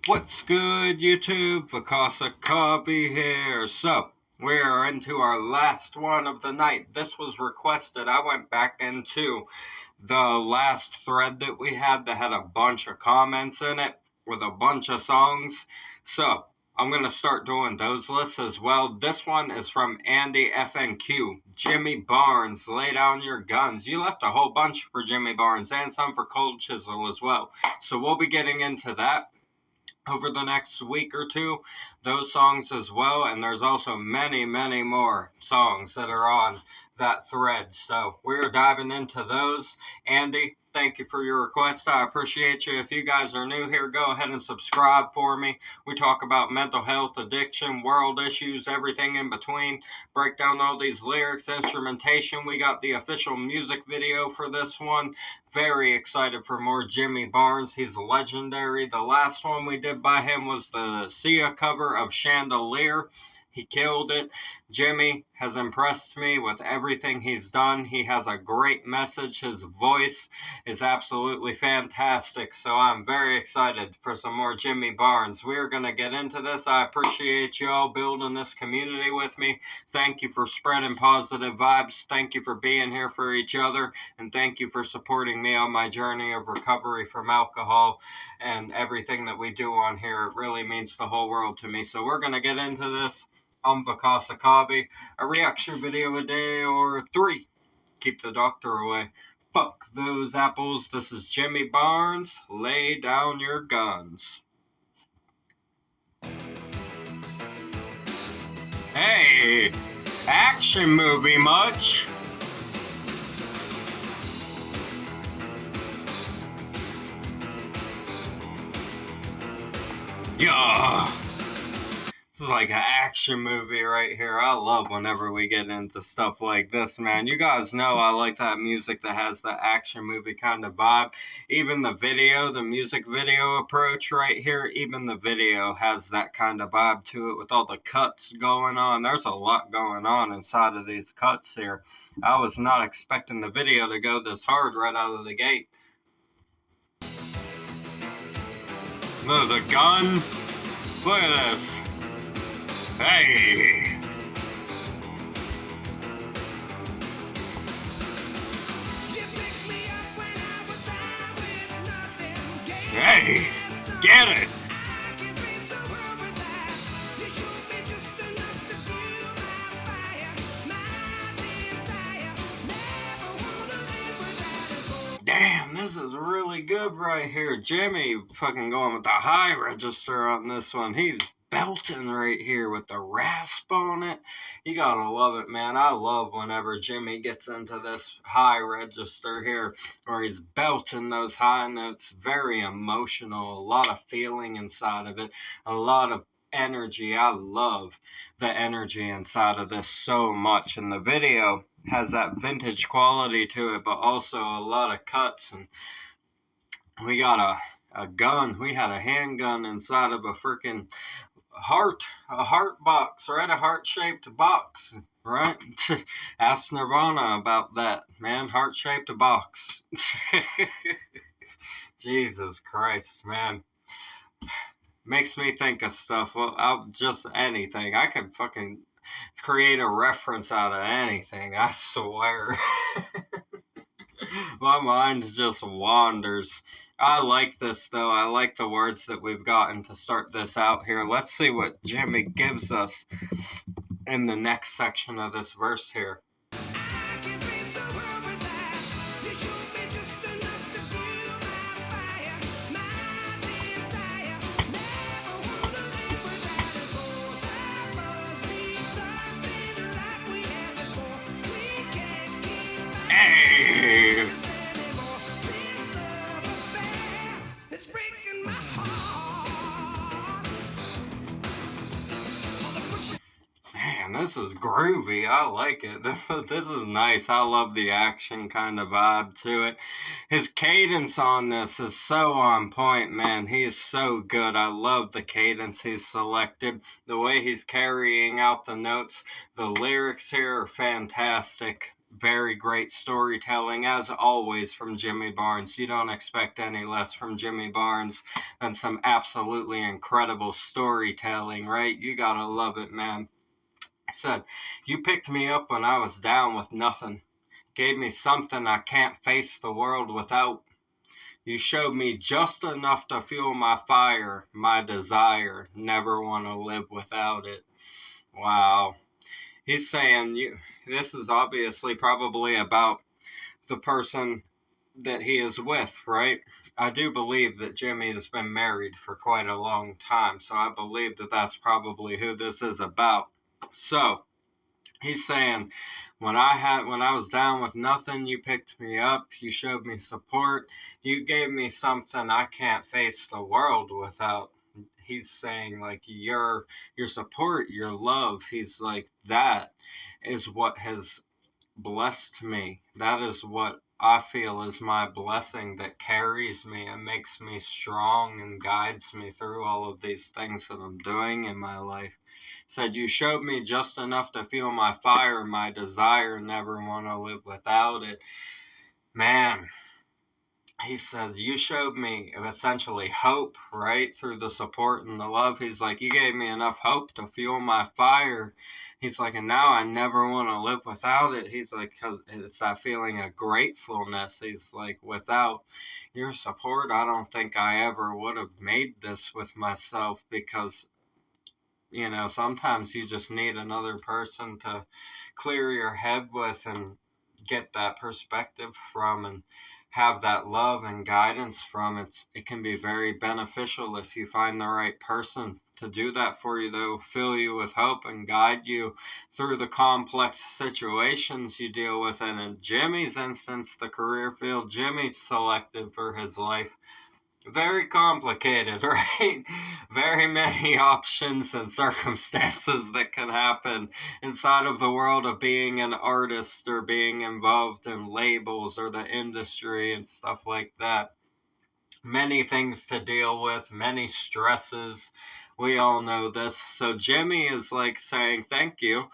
What's good, YouTube? Vakasa Copy here. So, we are into our last one of the night. This was requested. I went back into the last thread that we had that had a bunch of comments in it with a bunch of songs. So, I'm going to start doing those lists as well. This one is from Andy FNQ. Jimmy Barnes, Lay Down Your Guns. You left a whole bunch for Jimmy Barnes and some for Cold Chisel as well. So, we'll be getting into that over the next week or two, those songs as well, and there's also many more songs that are on that thread, so we're diving into those. Andy, thank you for your request. I appreciate you. If you guys are new here, go ahead and subscribe for me. We talk about mental health, addiction, world issues, everything in between, break down all these lyrics, instrumentation. We got the official music video for this one. Very excited for more Jimmy Barnes. He's legendary. The last one we did by him was the Sia cover of Chandelier. He killed it. Jimmy has impressed me with everything he's done. He has a great message. His voice is absolutely fantastic. So I'm very excited for some more Jimmy Barnes. We're going to get into this. I appreciate y'all building this community with me. Thank you for spreading positive vibes. Thank you for being here for each other. And thank you for supporting me on my journey of recovery from alcohol and everything that we do on here. It really means the whole world to me. So we're going to get into this. I'm Vakasa Kabi, a reaction video a day or 3. Keep the doctor away. Fuck those apples. This is Jimmy Barnes. Lay down your guns. Hey, action movie much? Yeah. This is like an action movie right here. I love whenever we get into stuff like this, man. You guys know I like that music that has the action movie kind of vibe. Even the video, the music video approach right here, even the video has that kind of vibe to it with all the cuts going on. There's a lot going on inside of these cuts here. I was not expecting the video to go this hard right out of the gate. Look at the gun. Look at this. Hey! Hey! Get it! Damn, this is really good right here. Jimmy fucking going with the high register on this one. He's belting right here with the rasp on it. You gotta love it, man. I love whenever Jimmy gets into this high register here, where he's belting those high notes. Very emotional, a lot of feeling inside of it, a lot of energy. I love the energy inside of this so much, and the video has that vintage quality to it, but also a lot of cuts. And we got a gun. We had a handgun inside of a freaking a heart box, right? A heart-shaped box, right? Ask Nirvana about that, man. Heart-shaped box. Jesus Christ, man. Makes me think of stuff. Well, just anything. I could fucking create a reference out of anything, I swear. My mind just wanders. I like this, though. I like the words that we've gotten to start this out here. Let's see what Jimmy gives us in the next section of this verse here. Hey! Man, this is groovy. I like it. This is nice. I love the action kind of vibe to it. His cadence on this is so on point, man. He is so good. I love the cadence he's selected. The way he's carrying out the notes. The lyrics here are fantastic. very great storytelling, as always, from Jimmy Barnes. You don't expect any less from Jimmy Barnes than some absolutely incredible storytelling, right? You gotta love it, man. He said, "You picked me up when I was down with nothing. Gave me something I can't face the world without. You showed me just enough to fuel my fire, my desire. Never want to live without it." Wow. He's saying this is obviously probably about the person that he is with, right? I do believe that Jimmy has been married for quite a long time, so I believe that that's probably who this is about. So, he's saying, when I was down with nothing, you picked me up, you showed me support, you gave me something I can't face the world without. He's saying, like, your support, your love, he's like, that is what has blessed me. That is what I feel is my blessing that carries me and makes me strong and guides me through all of these things that I'm doing in my life. Said, you showed me just enough to feel my fire, my desire, never want to live without it. Man, he said, you showed me essentially hope, right? Through the support and the love. He's like, you gave me enough hope to fuel my fire. He's like, and now I never want to live without it. He's like, because it's that feeling of gratefulness. He's like, without your support, I don't think I ever would have made this with myself, because sometimes you just need another person to clear your head with and get that perspective from and have that love and guidance from. It can be very beneficial if you find the right person to do that for you. They'll fill you with hope and guide you through the complex situations you deal with. And in Jimmy's instance, the career field Jimmy selected for his life, very complicated, right? Very many options and circumstances that can happen inside of the world of being an artist or being involved in labels or the industry and stuff like that. Many things to deal with, many stresses. We all know this. So Jimmy is like saying thank you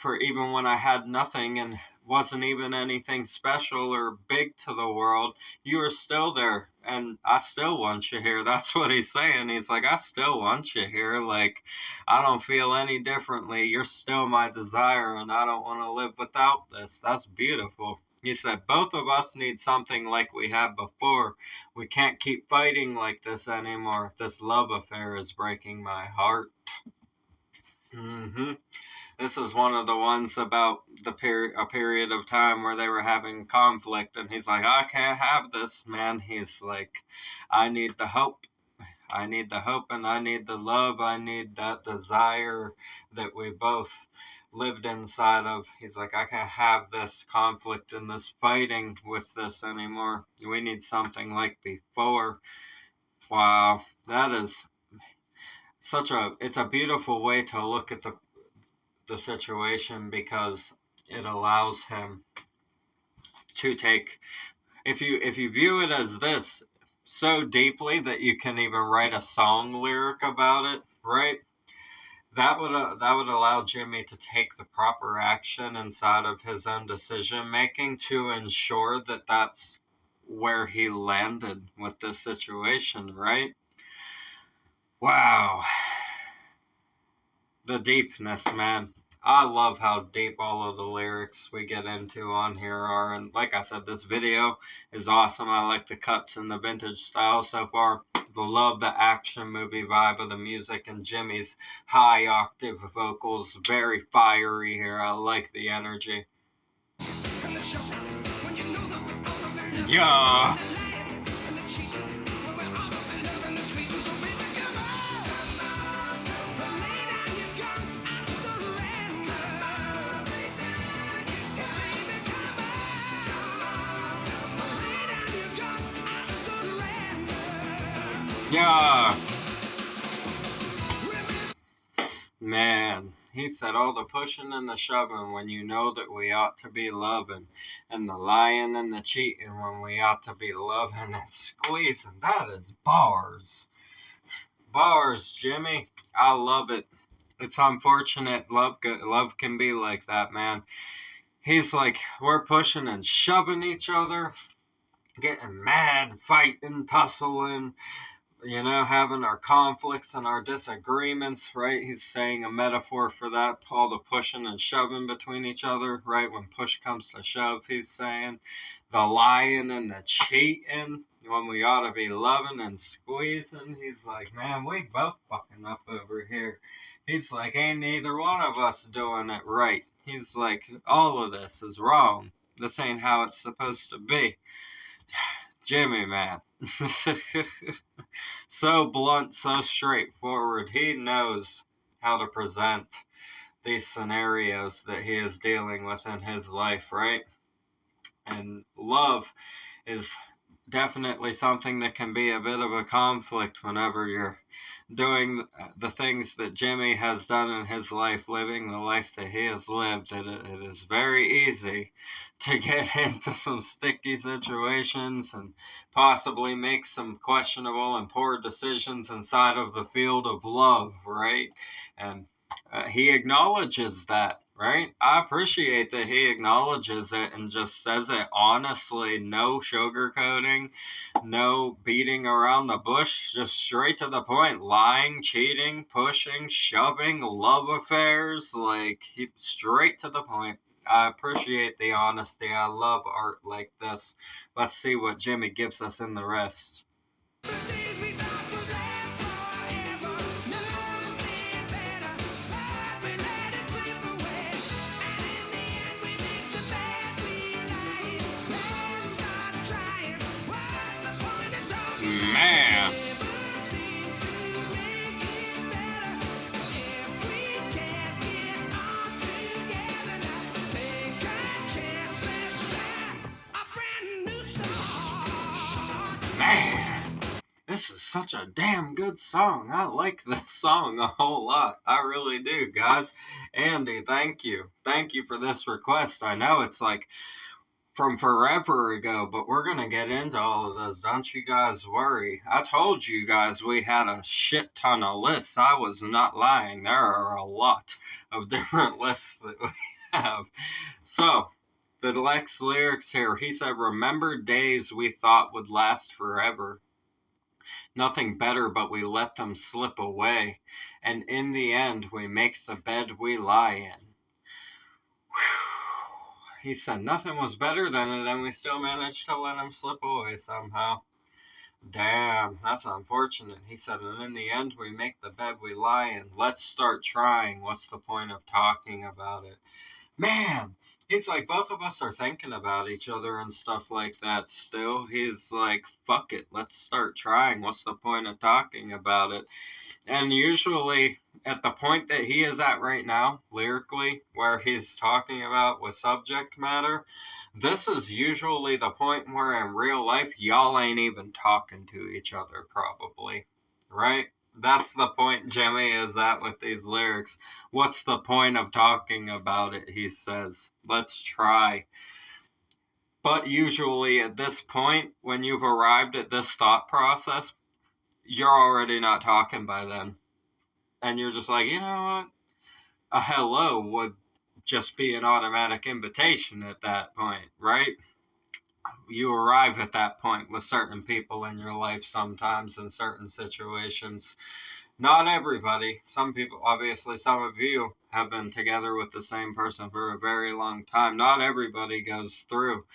for, even when I had nothing and wasn't even anything special or big to the world, you were still there, and I still want you here. That's what he's saying. He's like, I still want you here. Like, I don't feel any differently. You're still my desire, and I don't want to live without this. That's beautiful. He said, both of us need something like we had before. We can't keep fighting like this anymore. This love affair is breaking my heart. This is one of the ones about a period of time where they were having conflict, and he's like, I can't have this, man. He's like, I need the hope. I need the hope, and I need the love. I need that desire that we both lived inside of. He's like, I can't have this conflict and this fighting with this anymore. We need something like before. Wow, that is it's a beautiful way to look at the situation, because it allows him to take, if you view it as this so deeply that you can even write a song lyric about it, right? That would allow Jimmy to take the proper action inside of his own decision making to ensure that that's where he landed with this situation, right? Wow. The deepness, man. I love how deep all of the lyrics we get into on here are. And like I said, this video is awesome. I like the cuts and the vintage style so far. The love, the action movie vibe of the music, and Jimmy's high octave vocals. Very fiery here. I like the energy. Yeah. Yeah. Man, he said, all the pushing and the shoving when you know that we ought to be loving, and the lying and the cheating when we ought to be loving and squeezing. That is bars. Bars, Jimmy. I love it. It's unfortunate. Love can be like that, man. he's like, we're pushing and shoving each other, getting mad, fighting, tussling, having our conflicts and our disagreements, right? He's saying a metaphor for that, all the pushing and shoving between each other, right? When push comes to shove, he's saying the lying and the cheating, when we ought to be loving and squeezing. He's like, man, we both fucking up over here. He's like, ain't neither one of us doing it right. He's like, all of this is wrong. This ain't how it's supposed to be. Jimmy, man. So blunt, so straightforward. He knows how to present these scenarios that he is dealing with in his life, right? And love is definitely something that can be a bit of a conflict whenever you're doing the things that Jimmy has done in his life, living the life that he has lived. It is very easy to get into some sticky situations and possibly make some questionable and poor decisions inside of the field of love, right? And he acknowledges that, right? I appreciate that he acknowledges it and just says it honestly, no sugarcoating, no beating around the bush, just straight to the point. Lying, cheating, pushing, shoving, love affairs, like straight to the point. I appreciate the honesty. I love art like this. Let's see what Jimmy gives us in the rest. Man. Man. This is such a damn good song. I like this song a whole lot. I really do, guys. Andy, thank you. Thank you for this request. I know it's like from forever ago, but we're going to get into all of those. Don't you guys worry. I told you guys we had a shit ton of lists. I was not lying. There are a lot of different lists that we have. So, the Lex lyrics here, he said, remember days we thought would last forever. Nothing better, but we let them slip away. And in the end, we make the bed we lie in. He said nothing was better than it, and we still managed to let him slip away somehow. Damn, that's unfortunate. He said, and in the end, we make the bed we lie in. Let's start trying. What's the point of talking about it? Man, it's like both of us are thinking about each other and stuff like that still. He's like, fuck it, let's start trying. What's the point of talking about it? And usually, at the point that he is at right now, lyrically, where he's talking about with subject matter, this is usually the point where in real life, y'all ain't even talking to each other, probably. Right? That's the point Jimmy is at with these lyrics. What's the point of talking about it, he says. Let's try. But usually at this point, when you've arrived at this thought process, you're already not talking by then. And you're just like, you know what? A hello would just be an automatic invitation at that point, right? You arrive at that point with certain people in your life sometimes in certain situations. Not everybody. Some people, obviously, some of you have been together with the same person for a very long time. Not everybody goes through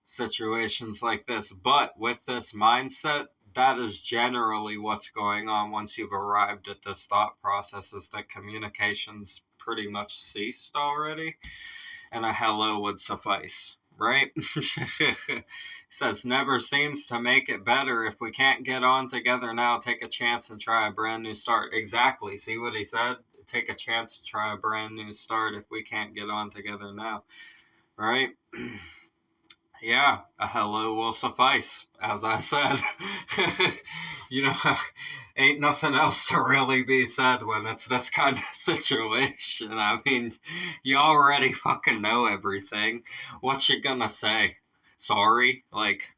situations like this. But with this mindset, that is generally what's going on once you've arrived at this thought process, is that communication's pretty much ceased already, and a hello would suffice, right? He says, never seems to make it better. If we can't get on together now, take a chance and try a brand new start. Exactly. See what he said? Take a chance to try a brand new start if we can't get on together now, right? Yeah, a hello will suffice, as I said. Ain't nothing else to really be said when it's this kind of situation. I mean, you already fucking know everything. What you gonna say? Sorry? Like,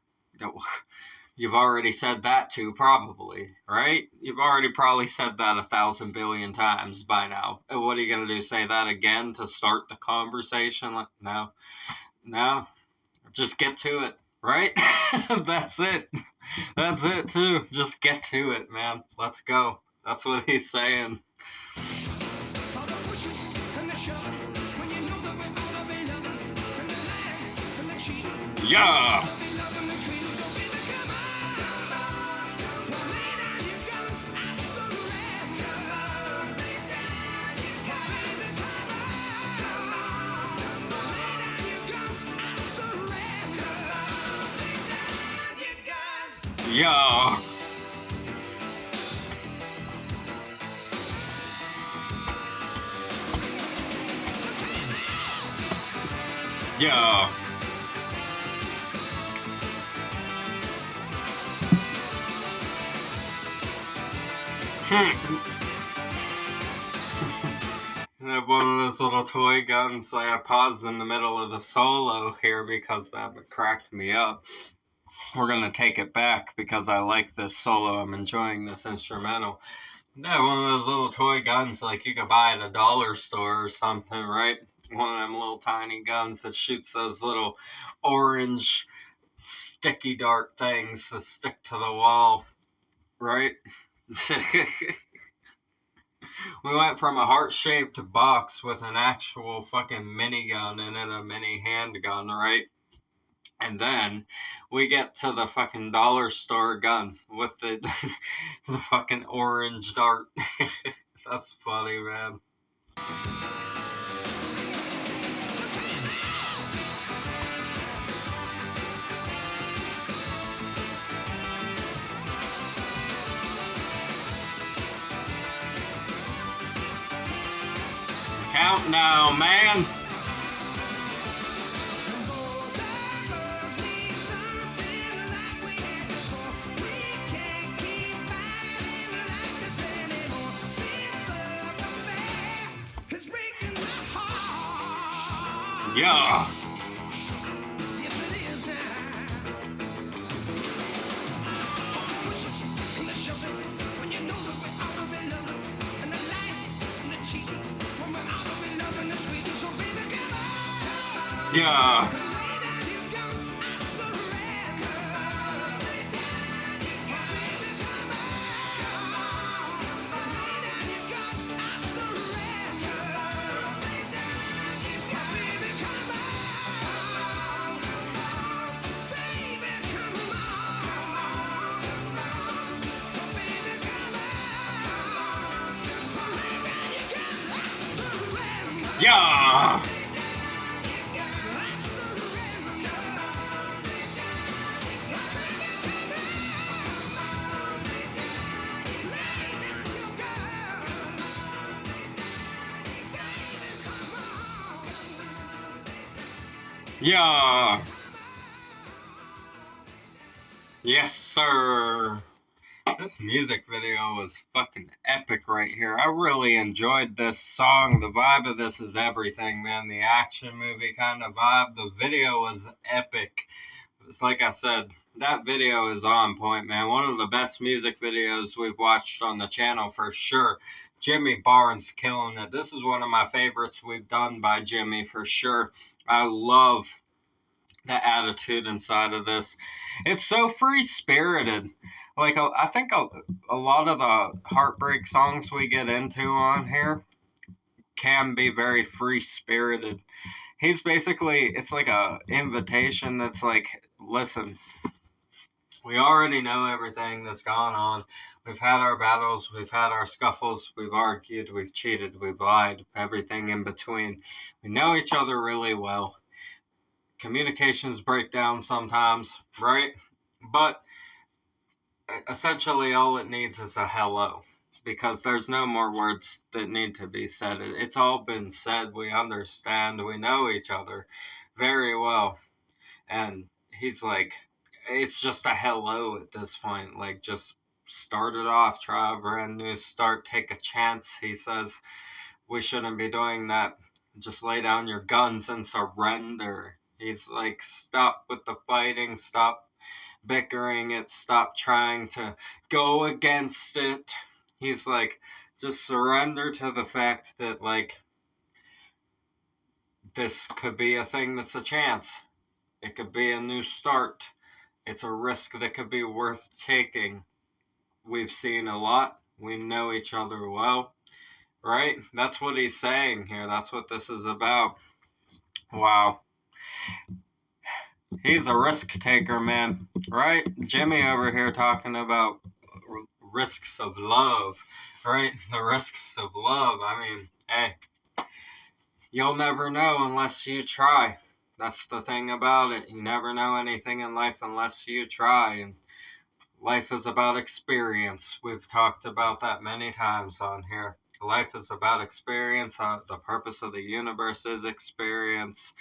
You've already said that too, probably, right? You've already probably said that 1,000 billion times by now. And what are you going to do? Say that again to start the conversation? No, no, just get to it, right? That's it. That's it, too. Just get to it, man. Let's go. That's what he's saying. Yeah! Yeah! Yeah! I have one of those little toy guns. I paused in the middle of the solo here because that cracked me up. We're going to take it back because I like this solo. I'm enjoying this instrumental. Yeah, one of those little toy guns like you could buy at a dollar store or something, right? One of them little tiny guns that shoots those little orange sticky dart things that stick to the wall, right? We went from a heart-shaped box with an actual fucking minigun and then a mini handgun, right? And then we get to the fucking dollar store gun with the the fucking orange dart. That's funny, man. Count now, man. Yeah. Yeah. Yeah. Yeah. Yes, sir. This music video was fucking epic right here. I really enjoyed this song. The vibe of this is everything, man. The action movie kind of vibe. The video was epic. It's like I said, that video is on point, man. One of the best music videos we've watched on the channel for sure. Jimmy Barnes killing it. This is one of my favorites we've done by Jimmy for sure. I love the attitude inside of this. It's so free spirited. Like, I think a lot of the heartbreak songs we get into on here can be very free spirited. He's basically, it's like a invitation that's like, listen, we already know everything that's gone on. We've had our battles, we've had our scuffles, we've argued, we've cheated, we've lied, everything in between. We know each other really well. Communications break down sometimes, right? But essentially all it needs is a hello, because there's no more words that need to be said. It's all been said. We understand. We know each other very well. And he's like, it's just a hello at this point. Like, just start it off. Try a brand new start. Take a chance. He says, we shouldn't be doing that. Just lay down your guns and surrender. He's like, stop with the fighting. Stop bickering it, stop trying to go against it. He's like, just surrender to the fact that, like, this could be a thing that's a chance. It could be a new start. It's a risk that could be worth taking. We've seen a lot. We know each other well, right? That's what he's saying here. That's what this is about. Wow. He's a risk taker, man. Right? Jimmy over here talking about risks of love. Right? The risks of love. I mean, hey, you'll never know unless you try. That's the thing about it. You never know anything in life unless you try. And life is about experience. We've talked about that many times on here. Life is about experience. The purpose of the universe is experience.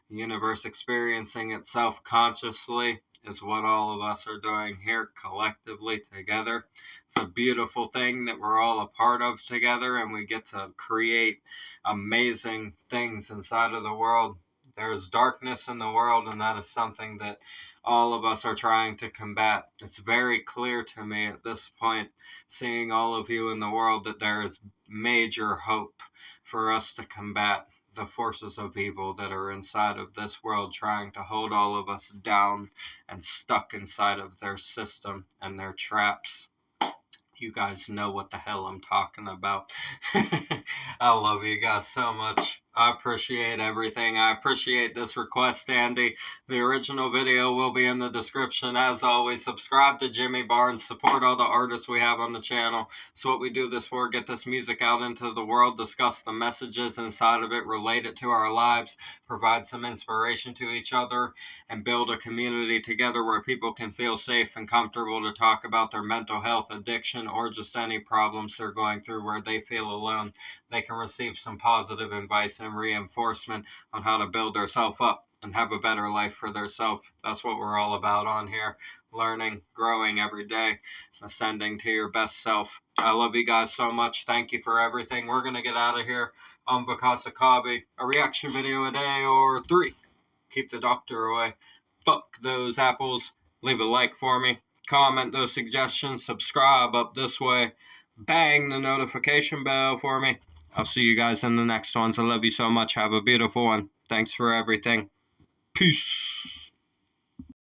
The universe experiencing itself consciously is what all of us are doing here collectively together. It's a beautiful thing that we're all a part of together, and we get to create amazing things inside of the world. There's darkness in the world, and that is something that all of us are trying to combat. It's very clear to me at this point, seeing all of you in the world, that there is major hope for us to combat the forces of evil that are inside of this world, trying to hold all of us down and stuck inside of their system and their traps. You guys know what the hell I'm talking about. I love you guys so much. I appreciate everything. I appreciate this request, Andy. The original video will be in the description. As always, subscribe to Jimmy Barnes. Support all the artists we have on the channel. So what we do this for, get this music out into the world, discuss the messages inside of it, relate it to our lives, provide some inspiration to each other, and build a community together where people can feel safe and comfortable to talk about their mental health, addiction, or just any problems they're going through where they feel alone. They can receive some positive advice and reinforcement on how to build themselves up and have a better life for themselves. That's what we're all about on here. Learning, growing every day, ascending to your best self. I love you guys so much. Thank you for everything. We're going to get out of here on Vakasa Kabi. A reaction video a day or 3. Keep the doctor away. Fuck those apples. Leave a like for me. Comment those suggestions. Subscribe up this way. Bang the notification bell for me. I'll see you guys in the next ones. I love you so much. Have a beautiful one. Thanks for everything. Peace.